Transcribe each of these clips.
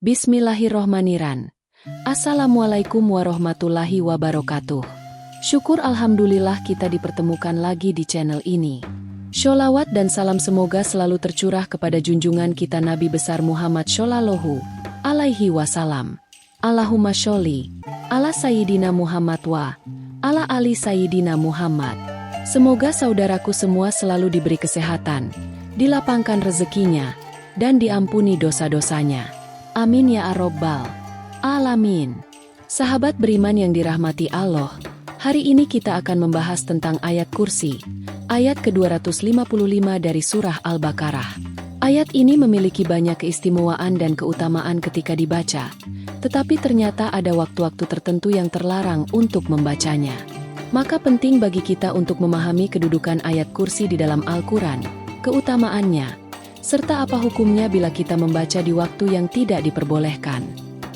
Bismillahirrohmanirrohim. Assalamualaikum warahmatullahi wabarakatuh. Syukur alhamdulillah kita dipertemukan lagi di channel ini. Sholawat dan salam semoga selalu tercurah kepada junjungan kita Nabi besar Muhammad Shallallahu alaihi wasallam. Allahumma sholli ala Sayyidina Muhammad wa ala ali Sayyidina Muhammad. Semoga saudaraku semua selalu diberi kesehatan, dilapangkan rezekinya, dan diampuni dosa-dosanya. Amin ya Rabbal Alamin. Sahabat beriman yang dirahmati Allah, hari ini kita akan membahas tentang ayat kursi, ayat ke-255 dari surah Al-Baqarah. Ayat ini memiliki banyak keistimewaan dan keutamaan ketika dibaca, tetapi ternyata ada waktu-waktu tertentu yang terlarang untuk membacanya. Maka penting bagi kita untuk memahami kedudukan ayat kursi di dalam Al-Quran, keutamaannya, serta apa hukumnya bila kita membaca di waktu yang tidak diperbolehkan.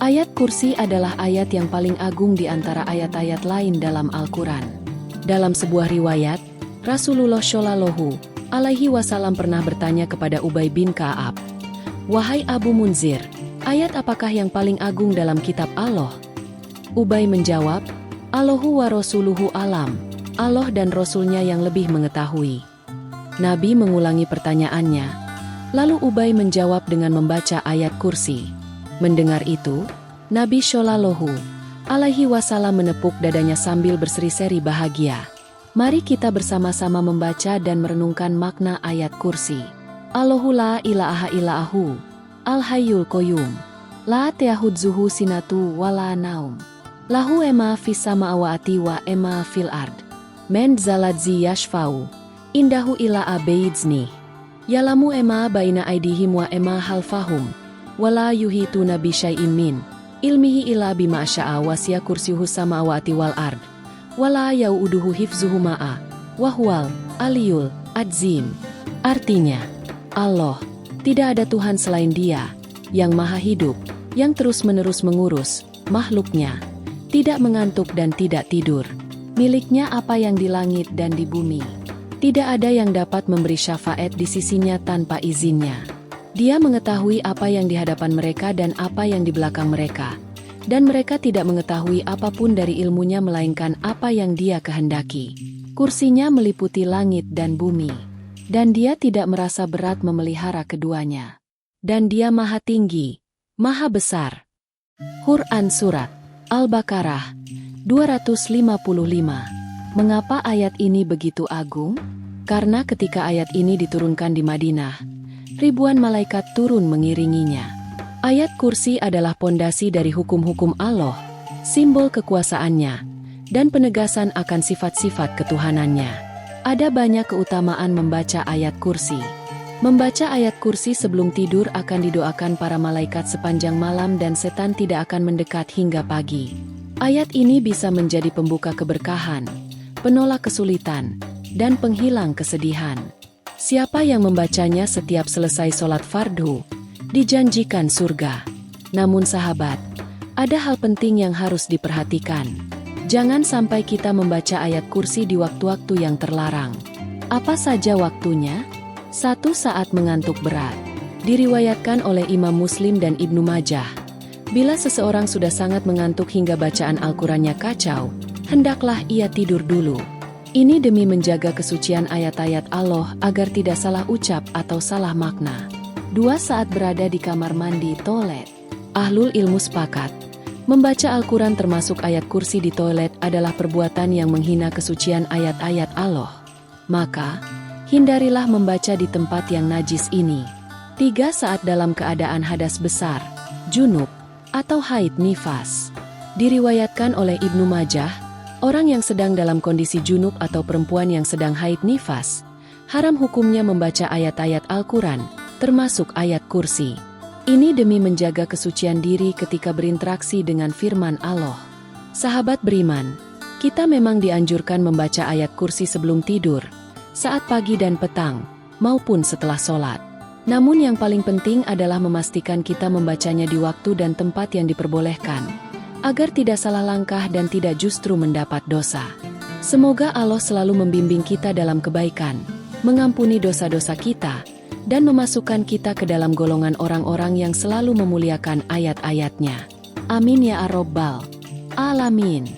Ayat kursi adalah ayat yang paling agung di antara ayat-ayat lain dalam Al-Quran. Dalam sebuah riwayat, Rasulullah Shallallahu alaihi wasallam pernah bertanya kepada Ubay bin Ka'ab, "Wahai Abu Munzir, ayat apakah yang paling agung dalam kitab Allah?" Ubay menjawab, "Allahu wa rasuluhu alam, Allah dan Rasulnya yang lebih mengetahui." Nabi mengulangi pertanyaannya. Lalu Ubay menjawab dengan membaca ayat kursi. Mendengar itu, Nabi Shallallahu alaihi wasallam menepuk dadanya sambil berseri-seri bahagia. Mari kita bersama-sama membaca dan merenungkan makna ayat kursi. Allahu la ilaha illahu, al-hayyul qayyum, la ta'khudhuhu sinatu wa la naum, lahu ma fis samawati wa ma fil ard, man zaladzi yashfa'u indahu ila abaizni. Yalamu ema baina aidihim wa ema halfahum, wala yuhituna bi syai'in min ilmihi illa bima syaa wasi'a kursiyyuhu samawati wal ard, wala yauduhu hifzuhumaa wa huwal aliyul adzim. Artinya, Allah, tidak ada Tuhan selain Dia, yang maha hidup, yang terus-menerus mengurus makhluknya, tidak mengantuk dan tidak tidur. Miliknya apa yang di langit dan di bumi. Tidak ada yang dapat memberi syafaat di sisinya tanpa izinnya. Dia mengetahui apa yang di hadapan mereka dan apa yang di belakang mereka. Dan mereka tidak mengetahui apapun dari ilmunya melainkan apa yang Dia kehendaki. Kursinya meliputi langit dan bumi. Dan Dia tidak merasa berat memelihara keduanya. Dan Dia maha tinggi, maha besar. Quran Surat Al-Baqarah 255. Mengapa ayat ini begitu agung? Karena ketika ayat ini diturunkan di Madinah, ribuan malaikat turun mengiringinya. Ayat kursi adalah pondasi dari hukum-hukum Allah, simbol kekuasaannya, dan penegasan akan sifat-sifat ketuhanannya. Ada banyak keutamaan membaca ayat kursi. Membaca ayat kursi sebelum tidur akan didoakan para malaikat sepanjang malam dan setan tidak akan mendekat hingga pagi. Ayat ini bisa menjadi pembuka keberkahan, penolak kesulitan, dan penghilang kesedihan. Siapa yang membacanya setiap selesai sholat fardu, dijanjikan surga. Namun sahabat, ada hal penting yang harus diperhatikan. Jangan sampai kita membaca ayat kursi di waktu-waktu yang terlarang. Apa saja waktunya? 1. Saat mengantuk berat. Diriwayatkan oleh Imam Muslim dan Ibnu Majah. Bila seseorang sudah sangat mengantuk hingga bacaan Al-Qurannya kacau, hendaklah ia tidur dulu. Ini demi menjaga kesucian ayat-ayat Allah agar tidak salah ucap atau salah makna. 2. Saat berada di kamar mandi toilet. Ahlul ilmu sepakat, membaca Al-Quran termasuk ayat kursi di toilet adalah perbuatan yang menghina kesucian ayat-ayat Allah. Maka, hindarilah membaca di tempat yang najis ini. 3. Saat dalam keadaan hadas besar, junub, atau haid nifas. Diriwayatkan oleh Ibnu Majah, orang yang sedang dalam kondisi junub atau perempuan yang sedang haid nifas, haram hukumnya membaca ayat-ayat Al-Quran, termasuk ayat kursi. Ini demi menjaga kesucian diri ketika berinteraksi dengan firman Allah. Sahabat beriman, kita memang dianjurkan membaca ayat kursi sebelum tidur, saat pagi dan petang, maupun setelah sholat. Namun yang paling penting adalah memastikan kita membacanya di waktu dan tempat yang diperbolehkan, agar tidak salah langkah dan tidak justru mendapat dosa. Semoga Allah selalu membimbing kita dalam kebaikan, mengampuni dosa-dosa kita, dan memasukkan kita ke dalam golongan orang-orang yang selalu memuliakan ayat-ayat-Nya. Amin ya Rabbal Alamin.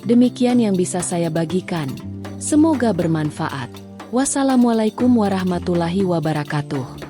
Demikian yang bisa saya bagikan. Semoga bermanfaat. Wassalamualaikum warahmatullahi wabarakatuh.